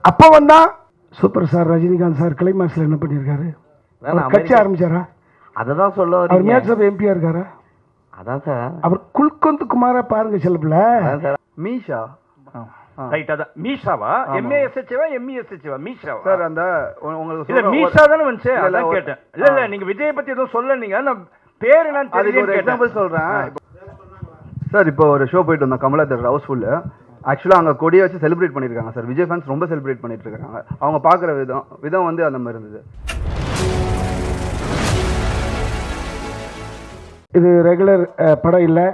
அப்போ வந்தா super star Rajinikanth sir கிளைமாக்ஸ்ல என்ன பண்ணியிருக்காரு? கட்சி ஆரம்பிச்சாரா? அததான் சொல்ல அவர் மேட்சப் எம்பியா இருக்காரா? அதான் சார். அவர் குல்கந்த் குமாரா பாருங்க செல்லுல. மீஷா ரைட். அதான் மீஷாவா? எம்ஏஎஸ்ஹெச்வா எம்இஎஸ்ஹெச்வா? மீஷாவா சார்? அந்த உங்களுக்கு இல்ல மீஷா தானே வந்துச்சு, அதான் கேட்டேன். இல்ல நீங்க விஜய் பத்தி எதுவும் சொல்ல, நீங்க நான் பேர் என்னன்னு அதுக்கு ஒரு எக்ஸாம்பிள் சொல்றேன் சார். இப்போ ஒரு ஷோ போயிட்டு வந்தோம், கமலா தேட்டர் ஹவுஸ்ஃபுல். ஆக்சுவலாக அங்கே கொடியை வச்சு செலிப்ரேட் பண்ணியிருக்காங்க சார். விஜய் ஃபேன்ஸ் ரொம்ப செலிப்ரேட் பண்ணிட்டு இருக்காங்க. அவங்க பார்க்குற விதம் வந்து அந்த மாதிரி இருந்தது. இது ரெகுலர் படம் இல்லை,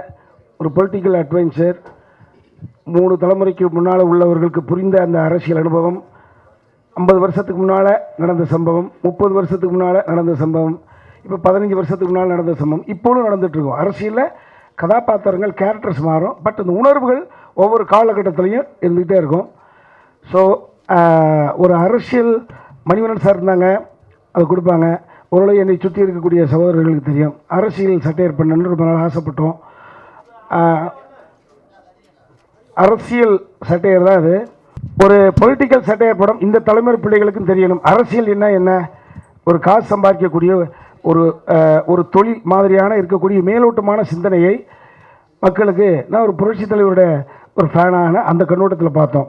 ஒரு பொலிட்டிக்கல் அட்வென்ச்சர். 3 தலைமுறைக்கு முன்னால் உள்ளவர்களுக்கு புரிந்த அந்த அரசியல் அனுபவம், 50 வருஷத்துக்கு முன்னால் நடந்த சம்பவம், 30 வருஷத்துக்கு முன்னால் நடந்த சம்பவம், இப்போ 15 வருஷத்துக்கு முன்னால் நடந்த சம்பவம் இப்போவும் நடந்துகிட்ருக்கோம். அரசியலில் கதாபாத்திரங்கள் கேரக்டர்ஸ் மாறும், பட் அந்த உணர்வுகள் ஒவ்வொரு காலகட்டத்திலையும் இருந்துகிட்டே இருக்கும். ஸோ ஒரு அரசியல் மணிவண்ணன் சார் இருந்தாங்க, அது கொடுப்பாங்க. ஓரளவு என்னை சுற்றி இருக்கக்கூடிய சகோதரர்களுக்கு தெரியும், அரசியல் சட்டையர் பண்ணணுன்னு ரொம்ப நாள் ஆசைப்பட்டோம். அரசியல் சட்டையர் தான் அது. ஒரு பொலிட்டிக்கல் சட்டையர் படம் இந்த தலைமுறை பிள்ளைகளுக்கும் தெரியணும். அரசியல் என்ன, ஒரு காசு சம்பாதிக்கக்கூடிய ஒரு தொழில் மாதிரியான இருக்கக்கூடிய மேலோட்டமான சிந்தனையை மக்களுக்கு நான் ஒரு புரட்சி தலைவருடைய ஒரு ஃபேனான அந்த கண்ணோட்டத்தில் பார்த்தோம்.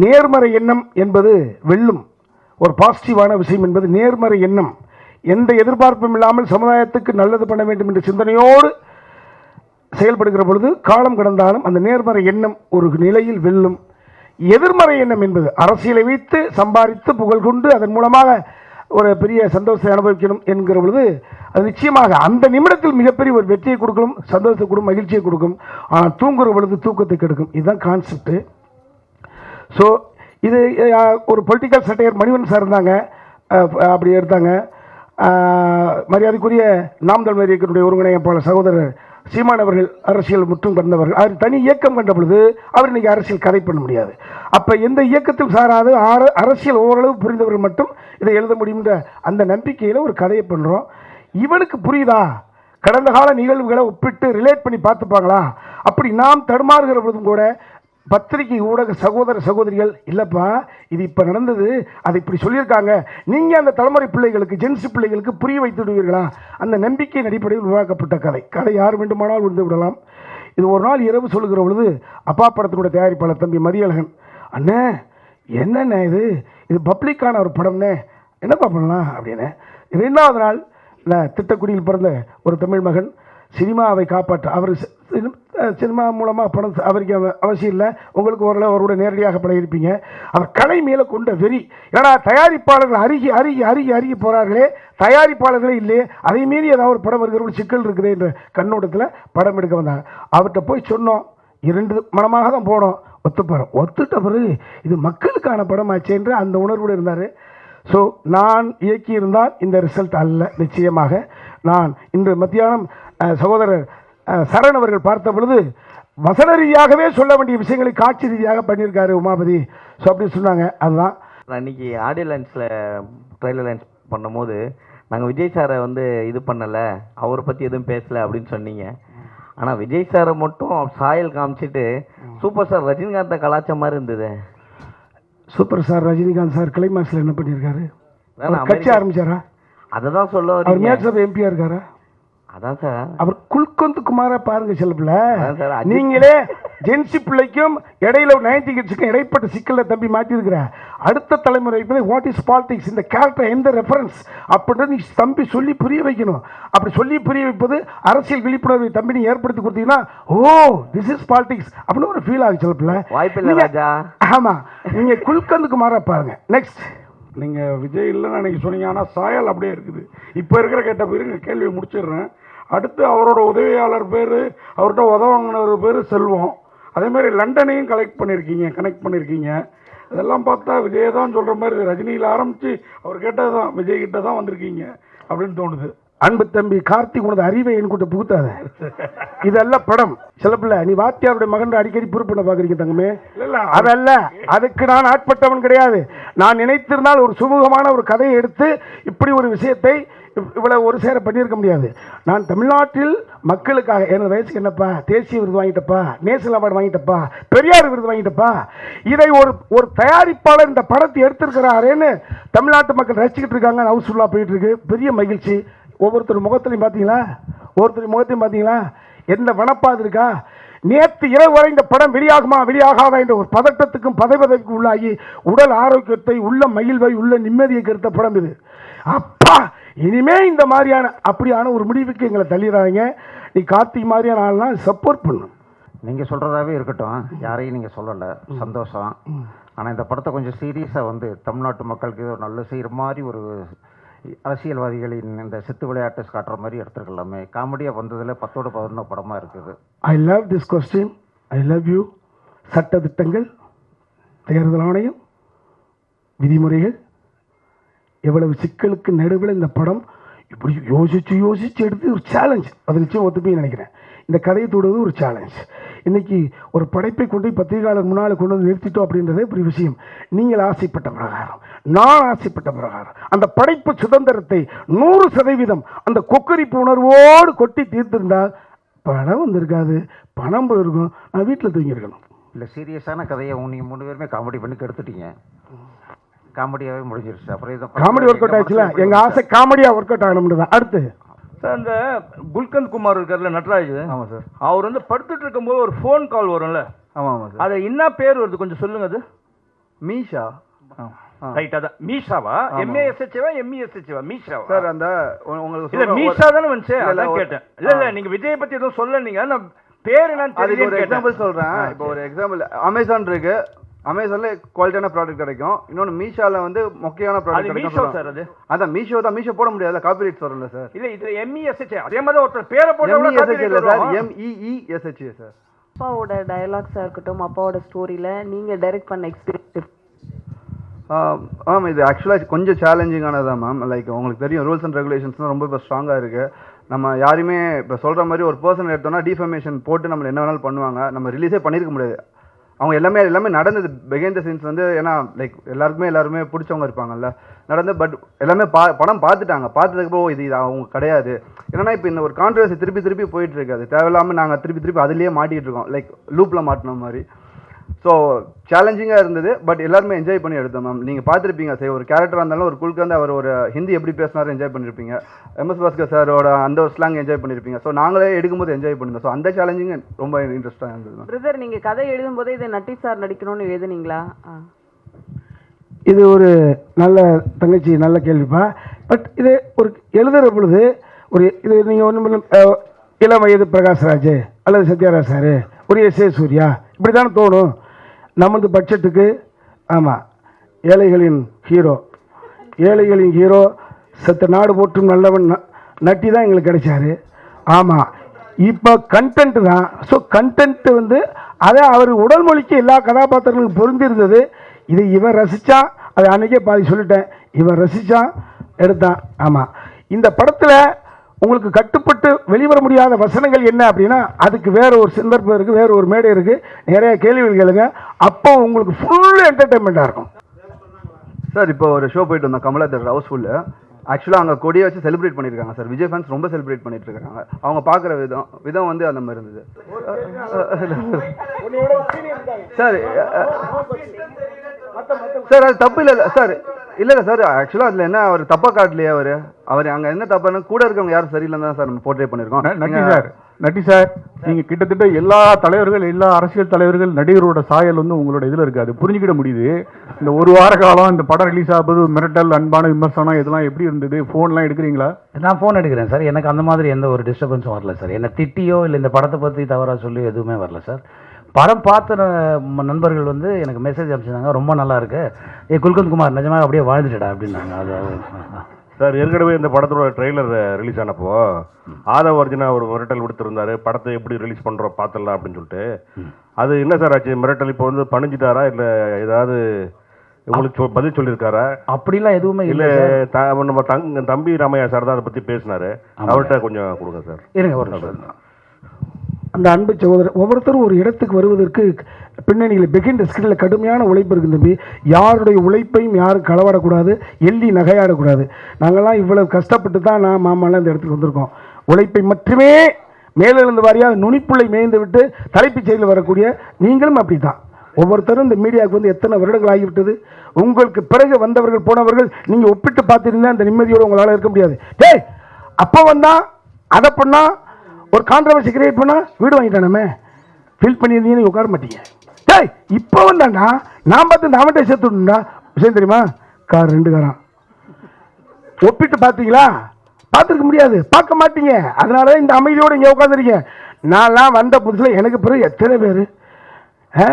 நேர்மறை எண்ணம் என்பது வெல்லும். ஒரு பாசிட்டிவான விஷயம் என்பது நேர்மறை எண்ணம். எந்த எதிர்பார்ப்பும் இல்லாமல் சமுதாயத்துக்கு நல்லது பண்ண வேண்டும் என்ற சிந்தனையோடு செயல்படுகிற பொழுது காலம் கடந்தாலும் அந்த நேர்மறை எண்ணம் ஒரு நிலையில் வெல்லும். எதிர்மறை எண்ணம் என்பது அரசியலை வைத்து சம்பாதித்து புகழ் கொண்டு அதன் மூலமாக ஒரு பெரிய சந்தோஷத்தை அனுபவிக்கணும் என்கிற பொழுது அது நிச்சயமாக அந்த நிமிடத்தில் மிகப்பெரிய ஒரு வெற்றியை கொடுக்கும், சந்தோஷத்தை கொடுக்கும், மகிழ்ச்சியை கொடுக்கும். ஆனால் தூங்குற பொழுது தூக்கத்தை கெடுக்கும். இதுதான் கான்செப்ட். ஸோ இது ஒரு பொலிட்டிக்கல் சட்டையர் மணிவன் சார் இருந்தாங்க, அப்படி எடுத்தாங்க. மரியாதைக்குரிய நாம் தமிழர் இயக்கத்தினுடைய ஒருங்கிணைப்பாளர் சகோதரர் சீமான் அவர்கள் அரசியல் முற்றும் கண்டவர்கள். அவர் தனி இயக்கம் கண்ட பொழுது அவர் இன்னைக்கு அரசியல் கதை பண்ண முடியாது. அப்போ எந்த இயக்கத்தில் சாராது அரசியல் ஓரளவு புரிந்தவர்கள் மட்டும் இதை எழுத முடியுன்ற அந்த நம்பிக்கையில் ஒரு கதையை பண்ணுறோம். இவனுக்கு புரியுதா? கடந்த கால நிகழ்வுகளை ஒப்பிட்டு ரிலேட் பண்ணி பார்த்துப்பாங்களா? அப்படி நாம் தடுமாறுகிற பொழுதும் கூட பத்திரிகை ஊடக சகோதர சகோதரிகள், இல்லைப்பா இது இப்போ நடந்தது, அதை இப்படி சொல்லியிருக்காங்க, நீங்கள் அந்த தலைமுறை பிள்ளைகளுக்கு ஜென்சி பிள்ளைகளுக்கு புரிய வைத்து விடுவீர்களா? அந்த நம்பிக்கையின் அடிப்படையில் உருவாக்கப்பட்ட கதை யார் வேண்டுமானால் விழுந்து விடலாம். இது ஒரு நாள் இரவு சொல்லுகிற பொழுது அப்பா படத்தினுடைய தயாரிப்பாளர் தம்பி மதியழகன், அண்ணே என்னண்ணே இது பப்ளிக்கான ஒரு படம்னே, என்னப்பா பண்ணலாம் அப்படின்னு. 2வது நாள் திட்டக்குடியில் பிறந்த ஒரு தமிழ் மகன் சினிமாவை காப்பாற்ற, அவர் சினிமா மூலமாக படம் அவருக்கு அவசியம் இல்லை, உங்களுக்கு ஓரளவு அவரோட நேரடியாக பழகிருப்பீங்க. அவர் கலை மேலே கொண்ட வெறி. ஏன்னா தயாரிப்பாளர்கள் அருகி அருகி அருகி அருகி போகிறார்களே, தயாரிப்பாளர்களே இல்லையே, அதை மீறி ஏதாவது ஒரு படம் வருகிற ஒரு சிக்கல் இருக்குது என்ற கண்ணோட்டத்தில் படம் எடுக்க வந்தாங்க. அவர்கிட்ட போய் சொன்னோம், 2 மனமாக தான் போனோம், ஒத்துட்ட பிறகு இது மக்களுக்கான படம் ஆச்சு என்று அந்த உணர்வோடு இருந்தார். ஸோ நான் இயக்கியிருந்தால் இந்த ரிசல்ட் அல்ல. நிச்சயமாக நான் இன்று மத்தியானம் சகோதரர் சரண் அவர்கள் பார்த்த பொழுது வசன ரீதியாகவே சொல்ல வேண்டிய விஷயங்களை காட்சி ரீதியாக பண்ணியிருக்காரு உமாபதி. ஸோ அப்படி சொன்னாங்க. அதுதான் அன்றைக்கி ஆடியோ லைன்ஸில் ட்ரெய்லர் லைன்ஸ் பண்ணும்போது நாங்கள் விஜய் சாரை வந்து இது பண்ணலை, அவரை பற்றி எதுவும் பேசலை அப்படின்னு சொன்னீங்க. ஆனால் விஜய் சாரை மட்டும் சாயல் காமிச்சிட்டு சூப்பர் ஸ்டார் ரஜினிகாந்தை கலாச்ச மாதிரி இருந்தது. சூப்பர் ஸ்டார் ரஜினிகாந்த் சார் கிளைமாக்ஸ்ல என்ன பண்ணியிருக்காரு? கட்சி ஆரம்பிச்சாரா? அதை தான் சொல்ல அவர் மேட்சப் எம்பியா இருக்காரா? அதான் சார். அவர் குல்கந்த் குமாரா பாருங்க செல்லுல. நீங்களே ஜென்சி பிள்ளைக்கும் இடையில 90 கிட்ஸுக்கும் இடைப்பட்ட சிக்கல தம்பி மாற்றிருக்கிற அடுத்த தலைமுறை வாட் இஸ் பாலிடிக்ஸ், இந்த கேரக்டர் எந்த ரெஃபரன்ஸ் அப்படின்னு நீ தம்பி சொல்லி புரிய வைக்கணும். அப்படி சொல்லி புரிய வைப்பது அரசியல் விழிப்புணர்வை தம்பி நீ ஏற்படுத்தி கொடுத்தீங்கன்னா, ஓ திஸ் இஸ் பாலிடிக்ஸ் அப்படின்னு ஒரு ஃபீல் ஆகுது செல்லுல. வாய்ப்பில்லை ராஜா. ஆமா, நீங்க குல்கந்த் குமாரா பாருங்க. நெக்ஸ்ட் நீங்கள் விஜய் இல்லைன்னு அன்றைக்கி சொன்னீங்க, ஆனால் சாயல் அப்படியே இருக்குது. இப்போ இருக்கிற கேட்ட பேருங்க கேள்வியை முடிச்சிடுறேன். அடுத்து அவரோட உதவியாளர் பேர், அவர்கிட்ட உதவாங்கினவர் பேர் செல்வம். அதேமாதிரி லண்டனையும் கனெக்ட் பண்ணியிருக்கீங்க. இதெல்லாம் பார்த்தா விஜய் தான் சொல்கிற மாதிரி ரஜினியில் ஆரம்பித்து அவர் கேட்டது தான் விஜய் கிட்ட தான் வந்திருக்கீங்க அப்படின்னு தோணுது. அன்பு தம்பி கார்த்திக் உனது அறிவை என் கூட்ட புகுத்தாத. இதெல்லாம் படம் சிலப்பில்ல. நீ வாத்தியாருடைய மகன் அடிக்கடி பொறுப்பு பாக்குறீங்க தங்கமே. அதல்ல, அதுக்கு நான் ஆட்பட்டவன் கிடையாது. நான் நினைத்திருந்தால் ஒரு சுமூகமான ஒரு கதையை எடுத்து இப்படி ஒரு விஷயத்தை இவ்வளவு ஒரு சேர பண்ணியிருக்க முடியாது. நான் தமிழ்நாட்டில் மக்களுக்காக எனது வயசுக்கு என்னப்பா, தேசிய விருது வாங்கிட்டப்பா, நேஷனல் அவார்டு வாங்கிட்டப்பா, பெரியார் விருது வாங்கிட்டப்பா, இதை ஒரு தயாரிப்பாளர் இந்த படத்தை எடுத்திருக்கிறாரேன்னு தமிழ்நாட்டு மக்கள் ரசிச்சுக்கிட்டு இருக்காங்க. ஹவுஸ்ஃபுல்லாக போயிட்டு இருக்கு, பெரிய மகிழ்ச்சி. ஒவ்வொருத்தர் முகத்திலையும் பார்த்தீங்களா, ஒவ்வொருத்தர் முகத்தையும் பார்த்தீங்களா, எந்த வனப்பாது இருக்கா. நேற்று இரவு வரை இந்த படம் வெளியாகுமா வெளியாகாதா என்ற ஒரு பதட்டத்துக்கும் பதைவதைக்கும் உள்ளாகி உடல் ஆரோக்கியத்தை, உள்ள மகிழ்வை, உள்ள நிம்மதியை கருத்த படம் இது. அப்பா, இனிமே இந்த மாதிரியான அப்படியான ஒரு முடிவுக்கு எங்களை தள்ளிடுறாங்க. நீ கார்த்திக் மாதிரியான ஆள்லாம் சப்போர்ட் பண்ணும். நீங்கள் சொல்கிறதாவே இருக்கட்டும், யாரையும் நீங்கள் சொல்லலை, சந்தோஷம். ஆனால் இந்த படத்தை கொஞ்சம் சீரியஸாக வந்து தமிழ்நாட்டு மக்களுக்கு ஒரு நல்ல செய்கிற மாதிரி ஒரு அரசியல்வாதிகளின் இந்த சித்து விளையாட்டு காட்டுற மாதிரி எடுத்துருக்கலாமே. காமெடியாக வந்ததில் 10ஓட 11 படமாக இருக்குது. I love this question, I love you. சட்ட திட்டங்கள், தேர்தல் ஆணையம், விதிமுறைகள், எவ்வளவு சிக்கலுக்கு நடுவில் இந்த படம் இப்படி யோசிச்சு எடுத்து ஒரு சேலஞ்ச். அது நிச்சயம் ஒத்துப்பேன்னு நினைக்கிறேன். இந்த கதையை தொடுவது ஒரு சேலஞ்ச். இன்னைக்கு ஒரு படைப்பை கொண்டு பத்திரிகையாளர் முன்னால் கொண்டு வந்து நிறுத்திட்டோம் அப்படின்றதே பெரிய விஷயம். நீங்கள் ஆசைப்பட்ட பிரகாரம், நான் ஆசைப்பட்ட பிரகாரம் அந்த படைப்பு சுதந்திரத்தை 100% அந்த கொக்கரிப்பு உணர்வோடு கொட்டி தீர்த்திருந்தால் படம் வந்திருக்காது, பணம் இருக்கும், நான் வீட்டில் தூங்கியிருக்கணும். இல்லை, சீரியஸான கதையை நீங்கள் 3 பேருமே காமெடி பண்ணி கெடுத்துட்டீங்க. காமெடியாகவே முடிஞ்சிருச்சு. அப்புறம் இதை காமெடி ஒர்க் அவுட் ஆச்சுல, எங்கள் ஆசை காமெடியாக ஒர்க் அவுட் ஆகணும்னு தான். அடுத்து சார், இந்த குல்கந்த் குமார் இருக்கார்ல, நட்ராஜ். ஆமாம் சார். அவர் வந்து படுத்துட்டு இருக்கும்போது ஒரு ஃபோன் கால் வரும்ல, ஆமாம் ஆமாம் சார். அது என்ன பேர் வருது கொஞ்சம் சொல்லுங்க. அது மீஷா. ரைட், அதான் மீஷாவா, MASHவா MESHவா? மீஷாவா சார்? அந்த உங்களுக்கு இல்ல மீஷா தானே வந்துச்சு, அதான் கேட்டேன். இல்ல நீங்க விஜய் பத்தி எதுவும் சொல்ல, நீங்க நான் பேர் என்னன்னு அதுக்கு ஒரு தெரியல. எக்ஸாம்பிள் சொல்றேன். இப்போ ஒரு எக்ஸாம்பிள், அமேசான் இருக்கு, அமேசான்ல குவாலிட்டியான ப்ராடக்ட் கிடைக்கும். இன்னொன்னு மீஷோல வந்து மொக்கையான ப்ராடக்ட் கிடைக்கும். மீஷோ சார், அது அதான் மீஷோ தான். மீஷோ போட முடியாதுல, காப்பிரைட்ஸ் வரும்ல சார். இல்ல இது MESH, அதே மாதிரி ஒருத்தர் பேரை போட்டா கூட MESH இல்ல சார், வரும். MEESH sir. அப்பாவோட டயலாக்ஸா இருக்கட்டும், அப்பாவோட ஸ்டோரியில நீங்க டைரக்ட் பண்ண எக்ஸ்பீரியன்ஸ். மேம், இது ஆக்சுவலாக கொஞ்சம் சேலஞ்சிங்கானது தான் மேம். லைக் உங்களுக்கு தெரியும், ரூல்ஸ் அண்ட் ரெகுலேஷன்ஸ்லாம் ரொம்ப இப்போ ஸ்ட்ராங்காக இருக்குது. நம்ம யாருமே இப்போ சொல்கிற மாதிரி ஒரு பர்சன் எடுத்தோம்னா டிஃபர்மேஷன் போட்டு நம்மளை என்ன வேணாலும் பண்ணுவாங்க. நம்ம ரிலீஸே பண்ணியிருக்க முடியாது. அவங்க எல்லாமே நடந்தது பிஹைண்ட் த சீன்ஸ் வந்து. ஏன்னா லைக் எல்லாருமே பிடிச்சவங்க இருப்பாங்கல்ல, நடந்து. பட் எல்லாமே படம் பார்த்துட்டாங்க. பார்த்ததுக்கப்புறம் இது அவங்க கிடையாது. ஏன்னா இப்போ இந்த ஒரு கான்ட்ரவர்சி திருப்பி போயிட்டு இருக்காது. தேவையில்லாமல் நாங்கள் திருப்பி அதுலேயே மாட்டிகிட்டு இருக்கோம், லைக் லூப்பில் மாட்டின மாதிரி. ஸோ சேலஞ்சிங்காக இருந்தது. பட் எல்லாருமே என்ஜாய் பண்ணி எடுத்தோம் மேம். நீங்கள் பார்த்துருப்பீங்க, சரி ஒரு கேரக்டராக இருந்தாலும் ஒரு குல்கந்த் அவர் ஒரு ஹிந்தி எப்படி பேசினாரு என்ஜாய் பண்ணியிருப்பீங்க. MS பாஸ்கர் சாரோட அந்த ஒரு ஸ்லாங் என்ஜாய் பண்ணியிருப்பீங்க. ஸோ நாங்களே எடுக்கும்போது என்ஜாய் பண்ணியிருந்தோம். ஸோ அந்த சேலஞ்சிங் ரொம்ப இன்ட்ரெஸ்டாக இருந்தது. பிரதர், நீங்க கதை எழுதும் போதே இதை நட்டி சார் நடிக்கணும்னு எழுதுனீங்களா? இது ஒரு நல்ல தங்கச்சி, நல்ல கேள்விப்பா. பட் இது ஒரு எழுதுகிற பொழுது இது நீங்கள் ஒன்றும் இளம் வயது பிரகாஷ்ராஜ் அல்லது சத்யராஜ் சார், ஒரு S.A. சூர்யா, இப்படி தானே தோணும். நமது பட்ஜெட்டுக்கு ஆமாம், ஏழைகளின் ஹீரோ செத்த நாடு போற்றும் நல்லவன் நட்டி தான் எங்களுக்கு கிடைச்சாரு. ஆமாம், இப்போ கண்டென்ட் தான். ஸோ கண்டென்ட் வந்து அதை அவர் உடல் மொழிக்கு எல்லா கதாபாத்திரங்களுக்கும் பொருந்திருந்தது. இது இவன் ரசித்தா, அது அன்றைக்கே பாதி சொல்லிட்டேன், இவன் ரசித்தா எடுத்தான். ஆமாம், இந்த படத்தில் உங்களுக்கு கட்டுப்பட்டு வெளிவர முடியாத வசனங்கள் என்ன அப்படின்னா, அதுக்கு வேற ஒரு சந்தர்ப்பம் இருக்குது, வேற ஒரு மேடை இருக்குது, நிறைய கேள்விகள் கேளுங்க. அப்போ உங்களுக்கு ஃபுல் என்டர்டைன்மெண்ட்டாக இருக்கும் சார். இப்போ ஒரு ஷோ போயிட்டு வந்தோம், கமலா தேட்டர் ஹவுஸ்ஃபுல்லு. ஆக்சுவலாக அங்கே கொடியை வச்சு செலிப்ரேட் பண்ணியிருக்காங்க சார். விஜய் ஃபேன்ஸ் ரொம்ப செலிப்ரேட் பண்ணிட்டு இருக்காங்க. அவங்க பார்க்குற விதம் வந்து அந்த மாதிரி இருந்தது சார். சார் அது தப்பு இல்லை சார். இல்லை சார், ஆக்சுவலாக அதில் என்ன அவர் தப்பாக காட்டலையே. அவர் அங்கே என்ன தப்பான கூட இருக்கவங்க யாரும் சரியில்லைன்னு தான் சார் நம்ம போர்ட்ரேட் பண்ணியிருக்கோம். நட்டி சார், நீங்கள் கிட்டத்தட்ட எல்லா அரசியல் தலைவர்கள் நடிகரோட சாயல் வந்து உங்களோட இதில் இருக்குது. அது புரிஞ்சுக்கிட முடியுது. இந்த ஒரு வார காலம் இந்த படம் ரிலீஸ் ஆகுது, மிரட்டல், அன்பான விமர்சனம், இதெல்லாம் எப்படி இருந்தது? ஃபோன்லாம் எடுக்கிறீங்களா? நான் ஃபோன் எடுக்கிறேன் சார். எனக்கு அந்த மாதிரி எந்த ஒரு டிஸ்டர்பன்ஸும் வரல சார். என்ன திட்டியோ இல்லை இந்த படத்தை பற்றி தவறாக சொல்லி எதுவுமே வரல சார். படம் பார்த்த நண்பர்கள் வந்து எனக்கு மெசேஜ் அனுப்பிச்சிருந்தாங்க, ரொம்ப நல்லா இருக்கு, குல்கந்த் குமார் நிஜமாக அப்படியே வாழ்ந்துட்டா அப்படின்னாங்க. அது சார், ஏற்கனவே இந்த படத்தோட ட்ரெய்லர் ரிலீஸ் ஆனப்போ ஆதவ அர்ஜுனா ஒரு மிரட்டல் கொடுத்துருந்தாரு, படத்தை எப்படி ரிலீஸ் பண்ணுறோம் பார்த்துடலாம் அப்படின்னு சொல்லிட்டு. அது என்ன சார் ஆச்சு? மிரட்டல் இப்போ வந்து பணிஞ்சிட்டாரா, இல்லை ஏதாவது உங்களுக்கு பதில் சொல்லியிருக்காரா? அப்படிலாம் எதுவுமே இல்லை. நம்ம தம்பி ராமையா சார் தான் அதை பற்றி பேசினாரு, அவர்கிட்ட கொஞ்சம் கொடுங்க சார். இருங்க ஒரு நிமிஷம். அந்த அன்பு சகோதரர் ஒவ்வொருத்தரும் ஒரு இடத்துக்கு வருவதற்கு பின்னணியில் பிகின் ஸ்கிரில் கடுமையான உழைப்பு இருக்குது தம்பி. யாருடைய உழைப்பையும் யாரும் களவாடக்கூடாது, எள்ளி நகையாடக்கூடாது. நாங்கள்லாம் இவ்வளவு கஷ்டப்பட்டு தான் நான் மாமாலாம் இந்த இடத்துக்கு வந்திருக்கோம். உழைப்பை மட்டுமே மேலிருந்து வாரியாக நுனிப்புள்ளை மேய்ந்து விட்டு தலைப்புச் செய்தியில் வரக்கூடிய நீங்களும் அப்படி தான். ஒவ்வொருத்தரும் இந்த மீடியாவுக்கு வந்து எத்தனை வருடங்கள் ஆகிவிட்டது. உங்களுக்கு பிறகு வந்தவர்கள் போனவர்கள் நீங்கள் ஒப்பிட்டு பார்த்துருந்தா அந்த நிம்மதியோடு உங்களால் இருக்க முடியாது. டேய் அப்போ வந்தா அதை பண்ணா ஒரு கான்ட்ரவர்சி கிரியேட் பண்ணா வீடு வாங்கிட்டானமே ஃபீல் பண்ணியிருந்தீங்கன்னு உட்கார மாட்டீங்க. டேய் இப்போ வந்தாண்டா நான் பார்த்து இந்த அவன்கிட்ட சேர்த்துடா விஷயம் தெரியுமா, கார் 2 காரான் ஒப்பிட்டு பார்த்தீங்களா? பார்த்துருக்க முடியாது, பார்க்க மாட்டீங்க. அதனால தான் இந்த அமைதியோடு இங்கே உட்காந்துருக்கீங்க. நான்லாம் வந்த புதுசில் எனக்கு பிறகு எத்தனை பேர்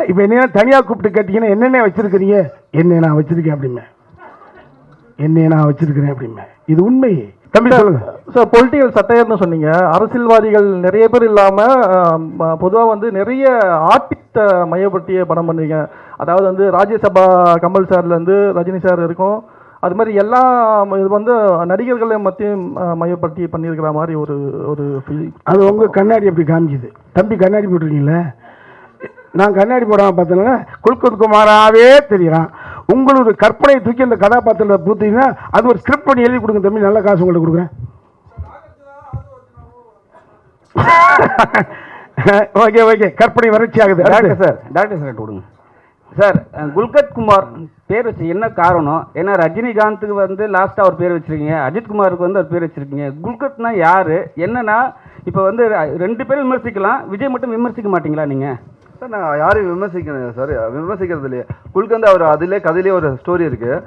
இப்போ என்ன தனியாக கூப்பிட்டு கேட்டீங்கன்னா என்னென்ன வச்சிருக்கிறீங்க, என்ன நான் வச்சிருக்கேன் அப்படிமே, என்ன நான் வச்சிருக்கிறேன் அப்படிமே. இது உண்மை தம்பி. சொல்லுங்க சார். பொலிட்டிக்கல் சட்டையர்னு சொன்னீங்க. அரசியல்வாதிகள் நிறைய பேர் இல்லாமல் பொதுவாக வந்து நிறைய ஆர்டிஸ்ட்டை மையப்படுத்திய படம் பண்ணுறீங்க. அதாவது வந்து ராஜ்யசபா கமல் சார்லேருந்து ரஜினி சார் இருக்கும், அது மாதிரி எல்லா இது வந்து நடிகர்களை மத்தியும் மையப்படுத்தி பண்ணியிருக்கிற மாதிரி ஒரு ஒரு ஃபீல். அது உங்கள் கண்ணாடி அப்படி காமிக்குது தம்பி. கண்ணாடி போட்டிருக்கீங்களே, நான் கண்ணாடி போடாமல் பார்த்தேன்னா குல்கத் குமாராகவே தெரியுறான். உங்களோட கற்பனை தூக்கி அந்த கதாபாத்திரத்தை பூத்தீங்கன்னா அது ஒரு ஸ்கிரிப்ட் பண்ணி எழுதி கொடுங்க தம்பி, நல்ல காசு உங்களுக்கு கொடுக்குறேன். ஓகே ஓகே, கற்பனை வறட்சி ஆகுது. டாக்டர் சார் கொடுங்க சார். குல்கத் குமார் பேர் வச்சு என்ன காரணம்? ஏன்னா ரஜினிகாந்துக்கு வந்து லாஸ்ட்டாக ஒரு பேர் வச்சுருக்கீங்க, அஜித்குமாருக்கு வந்து ஒரு பேர் வச்சுருக்கீங்க. குல்கத்னா யார்? என்னன்னா இப்போ வந்து 2 பேரும் விமர்சிக்கலாம், விஜய் மட்டும் விமர்சிக்க மாட்டீங்களா நீங்கள்? சார் நான் யாரையும் விமர்சிக்கிறேன் சார், விமர்சிக்கிறது இல்லையே. குல்கந்த் அவர் அதிலே கதையிலே ஒரு ஸ்டோரி இருக்குது.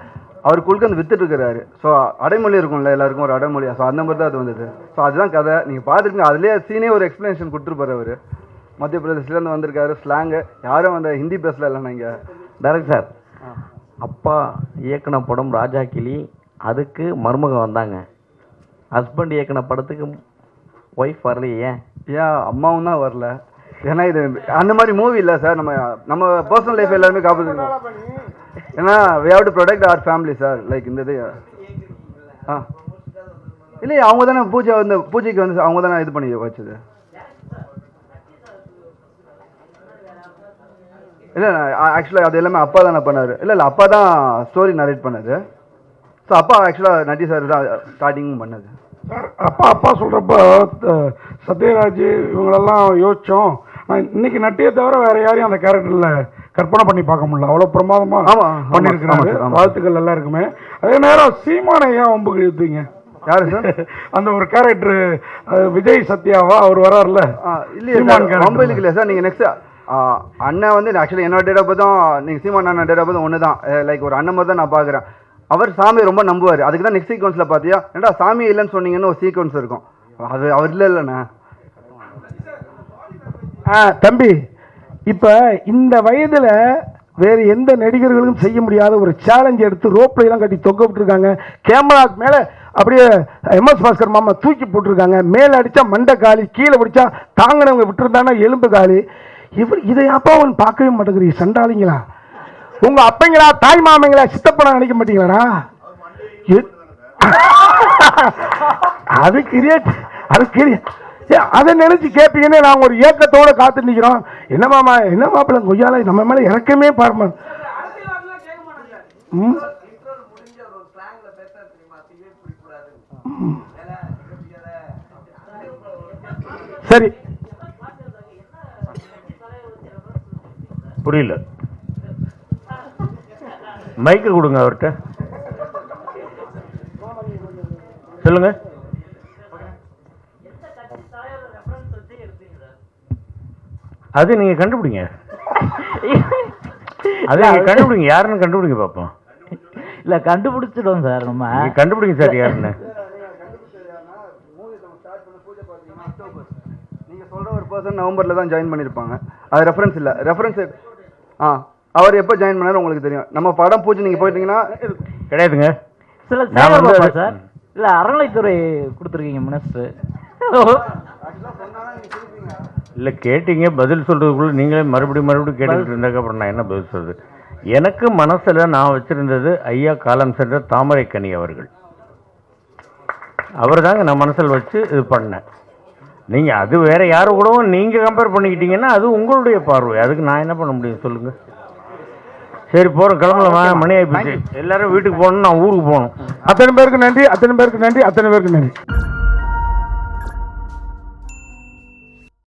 அவர் குல்கந்த் வித்துட்டு இருக்கிறாரு. ஸோ அடைமொழி இருக்கும்ல எல்லாருக்கும் ஒரு அடைமொழி. ஸோ அந்த மாதிரி தான் அது வந்தது. ஸோ அதுதான் கதை. நீங்கள் பார்த்துருக்கீங்க, அதுலேயே சீனே ஒரு எக்ஸ்ப்ளனேஷன் கொடுத்துருப்பாரு. அவர் மத்திய பிரதேசிலேருந்து வந்திருக்காரு. ஸ்லாங்கு யாரும் அந்த ஹிந்தி பேசல இல்லைன்னா இங்கே டைரக்ட் சார். அப்பா இயக்குன படம் ராஜா கிளி, அதுக்கு மருமகன் வந்தாங்க. ஹஸ்பண்ட் இயக்குன படத்துக்கு ஒய்ஃப் வரலையே. ஏன் அம்மாவும் தான் வரல? ஏன்னா இது அந்த மாதிரி மூவி இல்லை சார். நம்ம பர்சனல் லைஃப் எல்லாருமே காப்பாற்றணும். ஏன்னா we have to protect our family sir. Like இந்த இது இல்லையே, அவங்க தானே பூஜைக்கு வந்து அவங்க தானே இது பண்ணி வச்சது. இல்லை ஆக்சுவலாக அது எல்லாமே அப்பா தானே பண்ணார். இல்லை அப்பா தான் ஸ்டோரி நரேட் பண்ணது. ஸோ அப்பா ஆக்சுவலாக நட்டி சார் தான் ஸ்டார்டிங்கும் பண்ணது. சார் அப்பா சொல்கிறப்ப சத்யராஜ் இவங்களெல்லாம் யோசித்தோம். நான் இன்னைக்கு நட்டியை தவிர வேற யாரையும் அந்த கேரக்டரில் கற்பனை பண்ணி பார்க்க முடியல. அவ்வளோ பிரமாதமாக பண்ணியிருக்கிறாரு. வாழ்த்துக்கள் எல்லாருக்குமே. அதே நேரம் சீமானை ஏன் ஒம்புக்கு இழுத்தீங்க? யாரு சார்? அந்த ஒரு கேரக்டர் விஜய் சத்யாவா அவர் வராருல? இல்லையா மொபைலுக்கு இல்லை சார். நீங்கள் நெக்ஸ்ட் அண்ணன் வந்து ஆக்சுவலி என்னோட டேட் ஆஃப் பர்த்தும் நீங்கள் சீமான் அண்ணன் டேட் ஆஃப் பர்த்தும் ஒன்று தான். லைக் ஒரு அண்ணன் மாதிரி தான் நான் பார்க்குறேன். அவர் சாமியை ரொம்ப நம்புவார். அதுக்கு தான் நெக்ஸ்ட் சீக்வன்ஸில் பார்த்தியா ஏன்டா சாமி இல்லைன்னு சொன்னீங்கன்னு ஒரு சீக்வன்ஸ் இருக்கும். அது அவர் இல்லைண்ணா. தம்பி இப்போ இந்த வயதில் வேறு எந்த நடிகர்களும் செய்ய முடியாத ஒரு சேலஞ்ச் எடுத்து ரோப்லாம் கட்டி தொங்க விட்டுருக்காங்க. கேமராக்கு மேலே அப்படியே MS பாஸ்கர் மாமா தூக்கி போட்டிருக்காங்க. மேலே அடித்தா மண்டை காலி, கீழே பிடிச்சா தாங்கினவங்க விட்டுருந்தானா எலும்பு காலி. இதை அப்பா அவன் பார்க்கவே மாட்டேங்கிறீங்க. சண்டாளிங்களா உங்க அப்பங்களா, தாய் மாமங்களா, சித்தப்பனா நினைக்க மாட்டீங்களாடா? அது கிரியேட் அதை நினைச்சு கேட்பீங்கன்னு நாங்கள் ஒரு ஏக்கத்தோட காத்து நிற்கிறோம். என்ன மாப்பிள்ள கொய்யால நம்ம மேல இறக்கமே பாருமா. சரி புரியல. மைக்கு கொடுங்க அவர்கிட்ட. சொல்லுங்க. அது நீங்க கண்டுபிடிங்க. அது நீங்க கண்டுபிடிங்க, யாருன்னு கண்டுபிடிங்க பார்ப்போம். இல்லை கண்டுபிடிச்சிடுவோம் சார். நம்ம கண்டுபிடிங்க சார் யாருன்னு. நீங்கள் சொல்கிற ஒரு பர்சன் நவம்பரில் தான் ஜாயின் பண்ணியிருப்பாங்க. அது ரெஃபரன்ஸ் இல்லை. ரெஃபரன்ஸ் அவர் எப்போ ஜாயின் பண்ணாரு உங்களுக்கு தெரியும். நம்ம படம் பூஜை நீங்கள் போயிட்டீங்கன்னா கிடையாதுங்க. சில சார் இல்லை அறநிலைத்துறை கொடுத்துருக்கீங்க மினிஸ்டர். இல்லை கேட்டீங்க, பதில் சொல்கிறதுக்குள்ளே நீங்களே மறுபடியும் கேட்டுக்கிட்டு இருந்தாக்க அப்புறம் நான் என்ன பதில் சொல்கிறது? எனக்கு மனசில் நான் வச்சுருந்தது ஐயா காலம் சென்ற தாமரைக்கனி அவர்கள். அவர் தாங்க நான் மனசில் வச்சு இது பண்ணேன். நீங்கள் அது வேற யாரு கூடவும் நீங்கள் கம்பேர் பண்ணிக்கிட்டீங்கன்னா அது உங்களுடைய பார்வை. அதுக்கு நான் என்ன பண்ண முடியும் சொல்லுங்கள். சரி போகிறோம், கிளம்பலாமா? மணி ஆகிப்போச்சு. எல்லாரும் வீட்டுக்கு போகணும், நான் ஊருக்கு போகணும். அத்தனை பேருக்கு நன்றி, அத்தனை பேருக்கு நன்றி, அத்தனை பேருக்கு நன்றி.